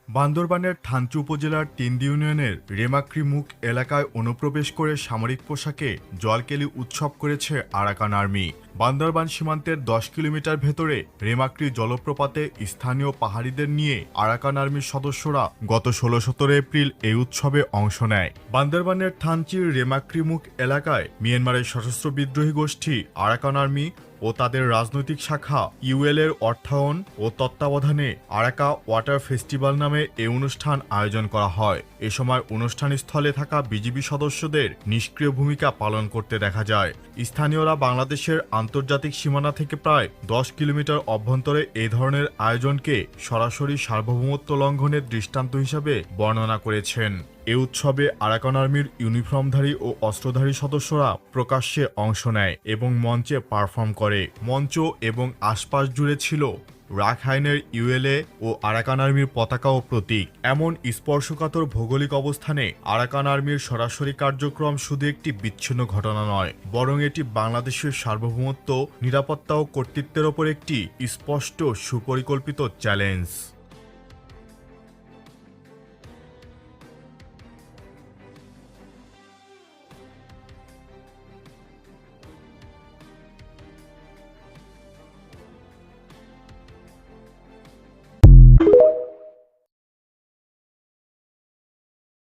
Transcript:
বান্দরবানের থানচি উপজেলার তিনদি ইউনিয়নের রেমাক্রি মুখ এলাকায় অনুপ্রবেশ করে সামরিক পোশাকে জলকেলি উৎসব করেছে আরাকান আর্মি। বান্দরবান সীমান্তের 10 কিলোমিটার ভেতরে রেমাক্রি জলপ্রপাতে স্থানীয় পাহাড়িদের নিয়ে আরাকান আর্মির সদস্যরা গত 16-17 এপ্রিল এই উৎসবে অংশ নেয়। বান্দরবানের থানচির রেমাক্রি মুখ এলাকায় মিয়ানমারের সশস্ত্র বিদ্রোহী গোষ্ঠী আরাকান আর্মি ও তাদের রাজনৈতিক শাখা ইউএল এর অর্থায়ন ও তত্ত্বাবধানে আরাকা ওয়াটার ফেস্টিভ্যাল নামে এই অনুষ্ঠান আয়োজন করা হয়। এ সময় অনুষ্ঠানস্থলে থাকা বিজিবি সদস্যদের নিষ্ক্রিয় ভূমিকা পালন করতে দেখা যায়। স্থানীয়রা বাংলাদেশের আন্তর্জাতিক সীমানা থেকে প্রায় 10 কিলোমিটার অভ্যন্তরে এই ধরনের আয়োজনকে সরাসরি সার্বভৌমত্ব লঙ্ঘনের দৃষ্টান্ত হিসাবে বর্ণনা করেছেন। এ উৎসবে আরাকান আর্মির ইউনিফর্মধারী ও অস্ত্রধারী সদস্যরা প্রকাশ্যে অংশ নেয় এবং মঞ্চে পারফর্ম করে। মঞ্চ এবং আশপাশ জুড়ে ছিল রাখাইনের ইউএলএ ও আরাকান আর্মির পতাকা ও প্রতীক। এমন স্পর্শকাতর ভৌগোলিক অবস্থানে আরাকান আর্মির সরাসরি কার্যক্রম শুধু একটি বিচ্ছিন্ন ঘটনা নয়, বরং এটি বাংলাদেশের সার্বভৌমত্ব, নিরাপত্তা ও কর্তৃত্বের ওপর একটি স্পষ্ট সুপরিকল্পিত চ্যালেঞ্জ।